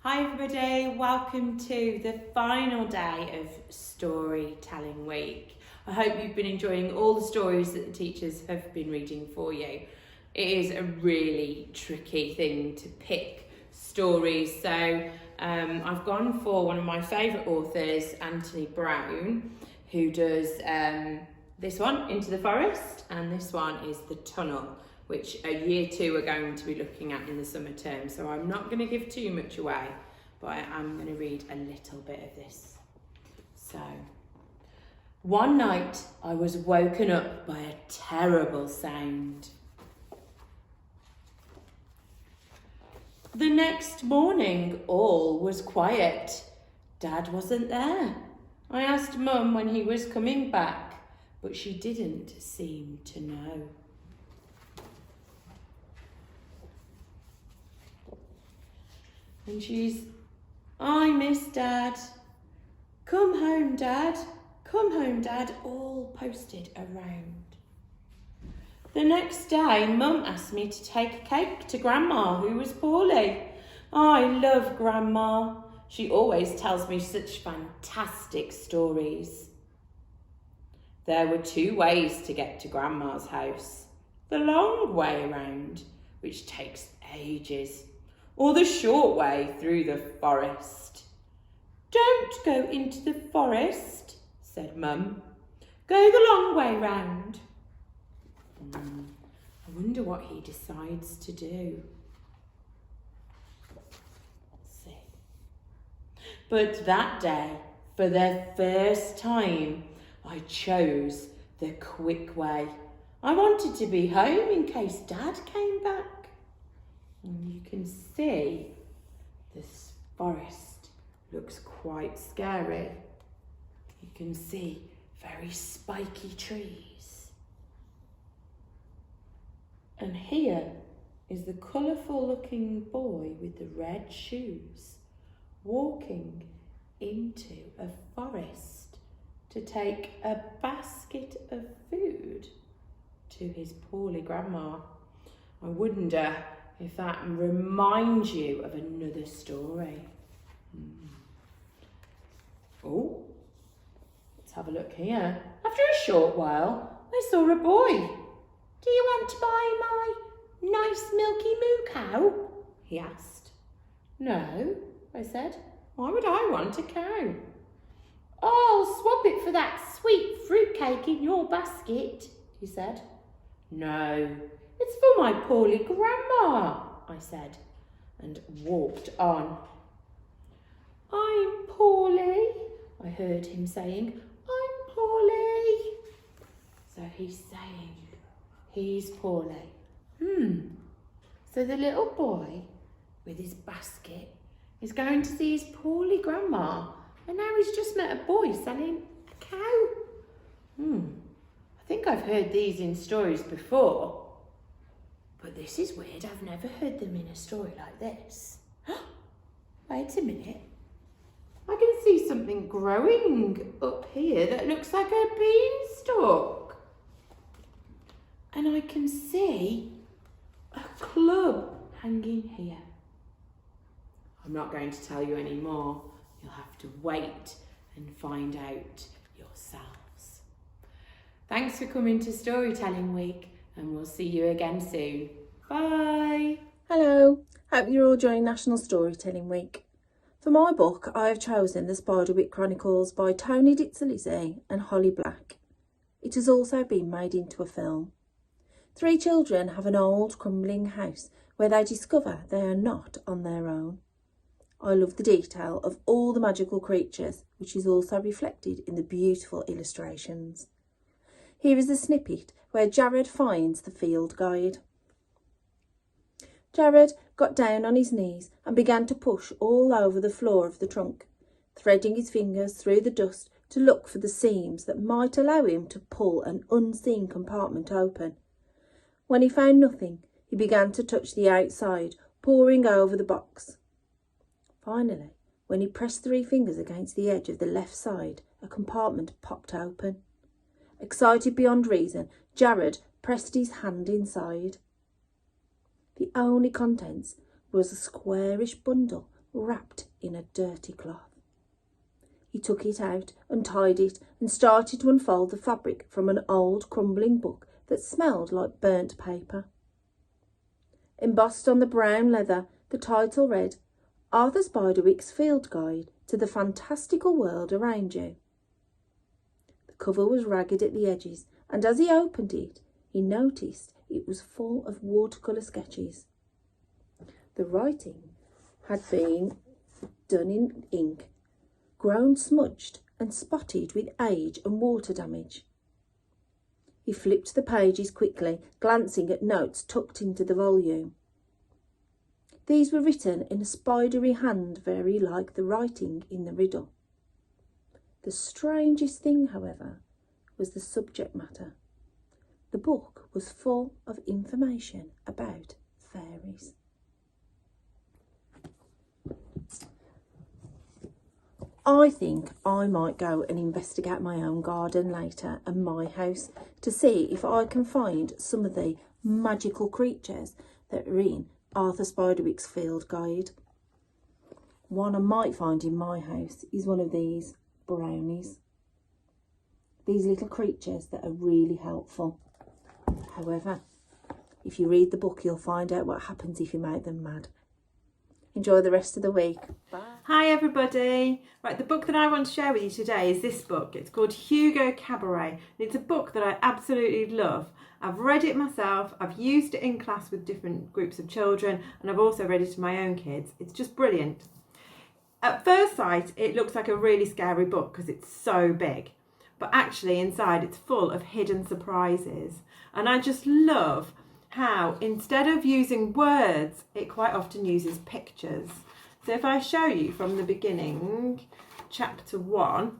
Hi everybody, welcome to the final day of Storytelling Week. I hope you've been enjoying all the stories that the teachers have been reading for you. It is a really tricky thing to pick stories, so I've gone for one of my favourite authors, Anthony Brown, who does this one, Into the Forest, and this one is The Tunnel, which year 2 are going to be looking at in the summer term. So I'm not going to give too much away, but I am going to read a little bit of this. So, one night I was woken up by a terrible sound. The next morning, all was quiet. Dad wasn't there. I asked Mum when he was coming back, but she didn't seem to know. And I miss Dad. Come home, Dad. Come home, Dad, all posted around. The next day, Mum asked me to take a cake to Grandma, who was poorly. I love Grandma. She always tells me such fantastic stories. There were 2 ways to get to Grandma's house. The long way around, which takes ages, or the short way through the forest. Don't go into the forest, said Mum. Go the long way round. I wonder what he decides to do. Let's see. But that day, for the first time, I chose the quick way. I wanted to be home in case Dad came back. And you can see this forest looks quite scary. You can see very spiky trees. And here is the colourful looking boy with the red shoes walking into a forest to take a basket of food to his poorly grandma. I wonder if that reminds you of another story. Oh, let's have a look here. After a short while, I saw a boy. Do you want to buy my nice milky moo cow? He asked. No, I said. Why would I want a cow? I'll swap it for that sweet fruitcake in your basket, he said. No, it's for my poorly grandma, I said, and walked on. I'm poorly, I heard him saying. I'm poorly. So he's saying he's poorly. So the little boy with his basket is going to see his poorly grandma, and now he's just met a boy selling a cow. I think I've heard these in stories before. But this is weird, I've never heard them in a story like this. Wait a minute. I can see something growing up here that looks like a beanstalk. And I can see a club hanging here. I'm not going to tell you any more. You'll have to wait and find out yourselves. Thanks for coming to Storytelling Week, and we'll see you again soon. Bye. Hello, hope you're all enjoying National Storytelling Week. For my book, I have chosen The Spiderwick Chronicles by Tony Ditzilizzi and Holly Black. It has also been made into a film. 3 children have an old crumbling house where they discover they are not on their own. I love the detail of all the magical creatures, which is also reflected in the beautiful illustrations. Here is a snippet where Jared finds the field guide. Jared got down on his knees and began to push all over the floor of the trunk, threading his fingers through the dust to look for the seams that might allow him to pull an unseen compartment open. When he found nothing, he began to touch the outside, poring over the box. Finally, when he pressed 3 fingers against the edge of the left side, a compartment popped open. Excited beyond reason, Jared pressed his hand inside. The only contents was a squarish bundle wrapped in a dirty cloth. He took it out, untied it, and started to unfold the fabric from an old, crumbling book that smelled like burnt paper. Embossed on the brown leather, the title read, Arthur Spiderwick's Field Guide to the Fantastical World Around You. The cover was ragged at the edges, and as he opened it, he noticed it was full of watercolour sketches. The writing had been done in ink, grown smudged and spotted with age and water damage. He flipped the pages quickly, glancing at notes tucked into the volume. These were written in a spidery hand very like the writing in the riddle. The strangest thing, however, was the subject matter. The book was full of information about fairies. I think I might go and investigate my own garden later and my house to see if I can find some of the magical creatures that are in Arthur Spiderwick's Field Guide. One I might find in my house is one of these brownies. These little creatures that are really helpful. However, if you read the book, you'll find out what happens if you make them mad. Enjoy the rest of the week. Bye. Hi everybody. Right, the book that I want to share with you today is this book. It's called Hugo Cabaret. It's a book that I absolutely love. I've read it myself, I've used it in class with different groups of children, and I've also read it to my own kids. It's just brilliant. At first sight, it looks like a really scary book because it's so big. But actually inside it's full of hidden surprises. And I just love how instead of using words, it quite often uses pictures. So if I show you from the beginning, chapter 1.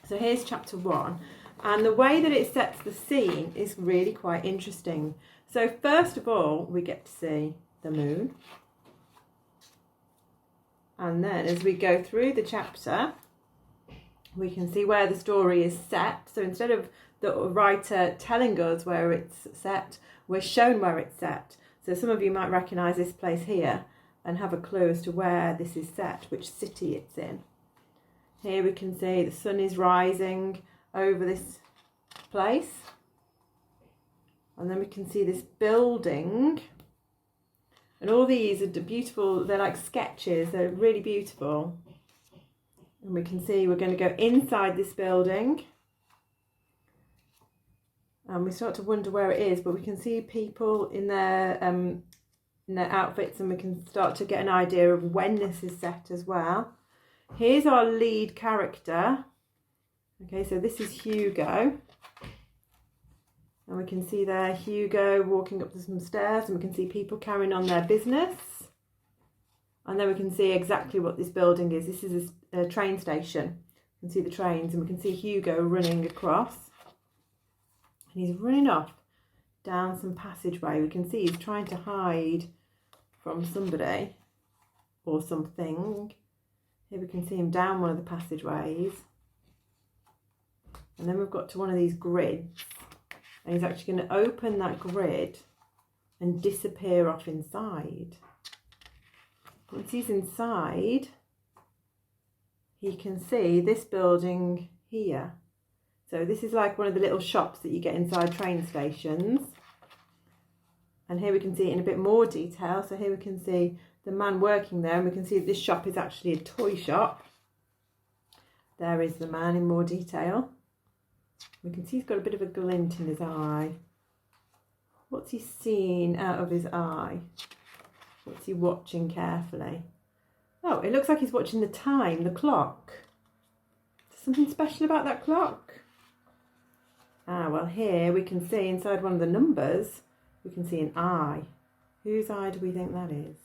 So here's chapter 1. And the way that it sets the scene is really quite interesting. So first of all, we get to see the moon. And then as we go through the chapter, we can see where the story is set. So instead of the writer telling us where it's set, we're shown where it's set. So some of you might recognise this place here and have a clue as to where this is set, which city it's in. Here we can see the sun is rising over this place. And then we can see this building. And all these are beautiful, they're like sketches, they're really beautiful. And we can see we're going to go inside this building. And we start to wonder where it is, but we can see people in their outfits, and we can start to get an idea of when this is set as well. Here's our lead character. Okay, so this is Hugo. And we can see there Hugo walking up some stairs, and we can see people carrying on their business. And then we can see exactly what this building is. This is a train station. You can see the trains, and we can see Hugo running across. And he's running off down some passageway. We can see he's trying to hide from somebody or something. Here we can see him down one of the passageways. And then we've got to one of these grids. And he's actually going to open that grid and disappear off inside. Once he's inside, he can see this building here. So this is like one of the little shops that you get inside train stations. And here we can see it in a bit more detail. So here we can see the man working there, and we can see this shop is actually a toy shop. There is the man in more detail. We can see he's got a bit of a glint in his eye. What's he seeing out of his eye? What's he watching carefully? Oh, it looks like he's watching the time, the clock. Is there something special about that clock? Ah, well, here we can see inside one of the numbers, we can see an eye. Whose eye do we think that is?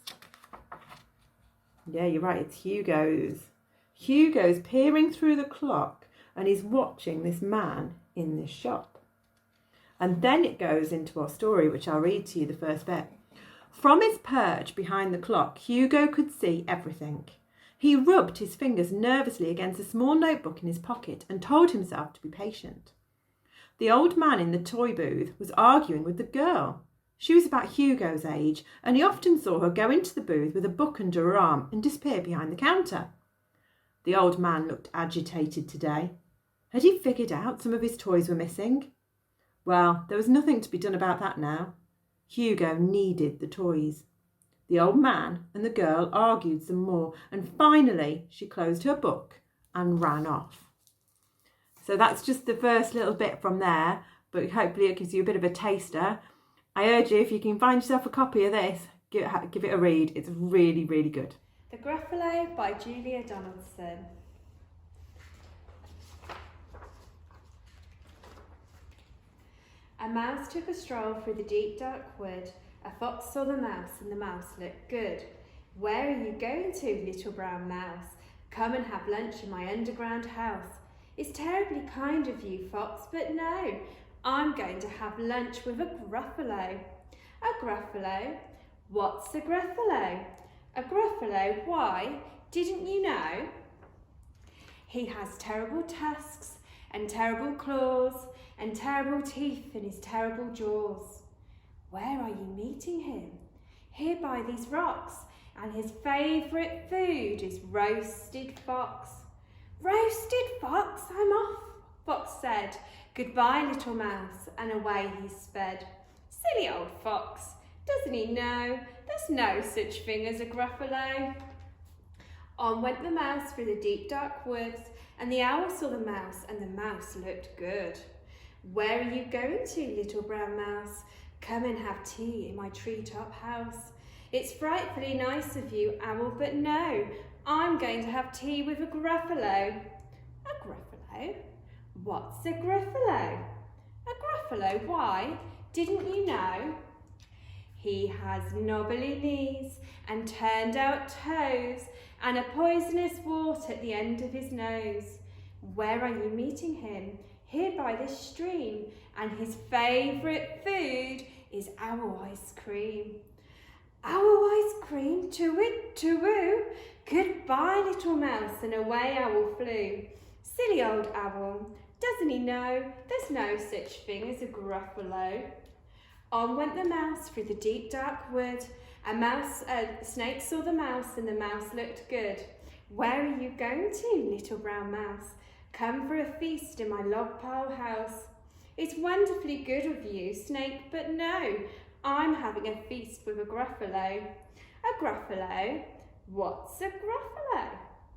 Yeah, you're right, it's Hugo's. Hugo's peering through the clock and he's watching this man in this shop. And then it goes into our story, which I'll read to you the first bit. From his perch behind the clock, Hugo could see everything. He rubbed his fingers nervously against a small notebook in his pocket and told himself to be patient. The old man in the toy booth was arguing with the girl. She was about Hugo's age, and he often saw her go into the booth with a book under her arm and disappear behind the counter. The old man looked agitated today. Had he figured out some of his toys were missing? Well, there was nothing to be done about that now. Hugo needed the toys. The old man and the girl argued some more, and finally she closed her book and ran off. So that's just the first little bit from there, but hopefully it gives you a bit of a taster. I urge you, if you can find yourself a copy of this, give it a read. It's really, really good. The Gruffalo by Julia Donaldson. A mouse took a stroll through the deep dark wood. A fox saw the mouse and the mouse looked good. Where are you going to, little brown mouse? Come and have lunch in my underground house. It's terribly kind of you, fox, but no, I'm going to have lunch with a Gruffalo. A Gruffalo? What's a Gruffalo? A Gruffalo, why, didn't you know? He has terrible tusks and terrible claws and terrible teeth in his terrible jaws. Where are you meeting him? Here by these rocks, and his favourite food is roasted fox. Roasted fox, I'm off, Fox said. Goodbye, little mouse, and away he sped. Silly old fox, doesn't he know there's no such thing as a Gruffalo? On went the mouse through the deep dark woods, and the owl saw the mouse, and the mouse looked good. Where are you going to, little brown mouse? Come and have tea in my treetop house. It's frightfully nice of you, owl, but no, I'm going to have tea with a Gruffalo. A Gruffalo? What's a Gruffalo? A Gruffalo, why, didn't you know? He has knobbly knees and turned out toes and a poisonous wart at the end of his nose. Where are you meeting him? Here by this stream, and his favourite food is owl ice cream. Owl ice cream, to-wit, to-woo. Goodbye, little mouse, and away owl flew. Silly old owl, doesn't he know there's no such thing as a Gruffalo? On went the mouse through the deep dark wood. A snake saw the mouse, and the mouse looked good. Where are you going to, little brown mouse? Come for a feast in my log pile house. It's wonderfully good of you, snake, but no, I'm having a feast with a Gruffalo. A Gruffalo? What's a Gruffalo?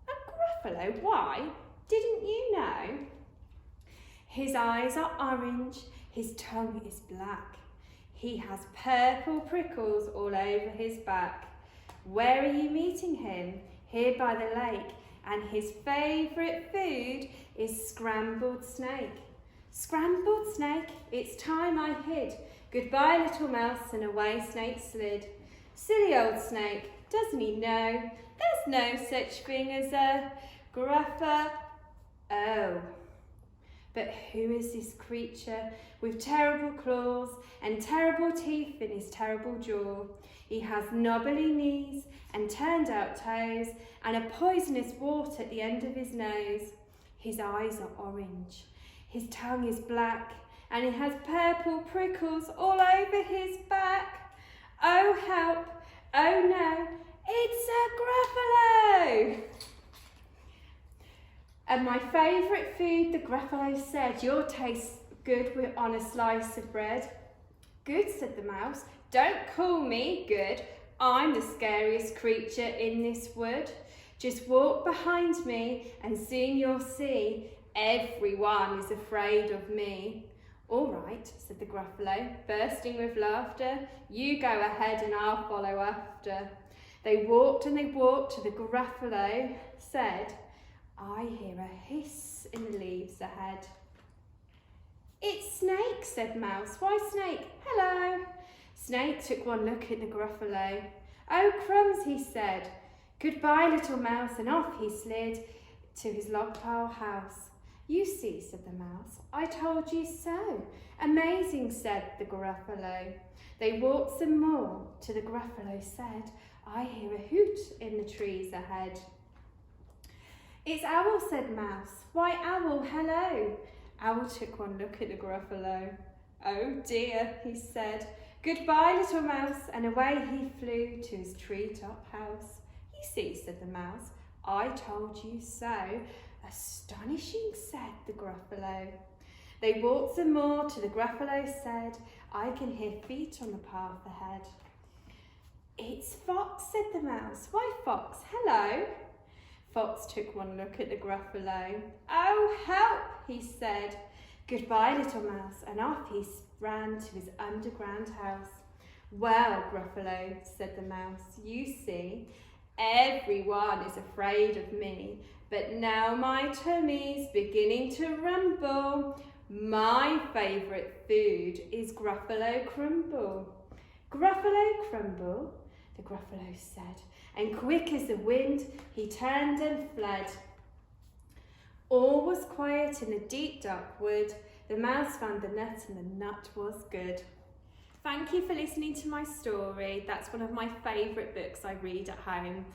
A Gruffalo, why, didn't you know? His eyes are orange, his tongue is black. He has purple prickles all over his back. Where are you meeting him? Here by the lake, and his favourite food is scrambled snake. Scrambled snake, it's time I hid. Goodbye, little mouse, and away snake slid. Silly old snake, doesn't he know there's no such thing as a Gruffalo? Oh. But who is this creature with terrible claws and terrible teeth in his terrible jaw? He has knobbly knees and turned out toes and a poisonous wart at the end of his nose. His eyes are orange, his tongue is black, and he has purple prickles all over his back. Oh help, oh no, it's a Gruffalo! And my favourite food, the Gruffalo said, you'll taste good on a slice of bread. Good, said the mouse, don't call me good. I'm the scariest creature in this wood. Just walk behind me and soon you'll see everyone is afraid of me. All right, said the Gruffalo, bursting with laughter. You go ahead and I'll follow after. They walked and they walked till the Gruffalo said, I hear a hiss in the leaves ahead. It's Snake, said Mouse. Why, Snake, hello. Snake took one look at the Gruffalo. Oh, crumbs, he said. Goodbye, little mouse, and off he slid to his log pile house. You see, said the mouse, I told you so. Amazing, said the Gruffalo. They walked some more till the Gruffalo said, I hear a hoot in the trees ahead. It's Owl, said Mouse. Why, Owl, hello. Owl took one look at the Gruffalo. Oh dear, he said. Goodbye, little mouse, and away he flew to his treetop house. You see, said the mouse, I told you so. Astonishing, said the Gruffalo. They walked some more till the Gruffalo said, I can hear feet on the path ahead. It's Fox, said the mouse. Why, Fox, hello. Fox took one look at the Gruffalo. Oh, help, he said. Goodbye, little mouse, and off he ran to his underground house. Well, Gruffalo, said the mouse, you see, everyone is afraid of me, but now my tummy's beginning to rumble. My favourite food is Gruffalo crumble. Gruffalo crumble, the Gruffalo said, and quick as the wind he turned and fled. All was quiet in the deep dark wood. The mouse found the nut and the nut was good. Thank you for listening to my story. That's one of my favourite books I read at home.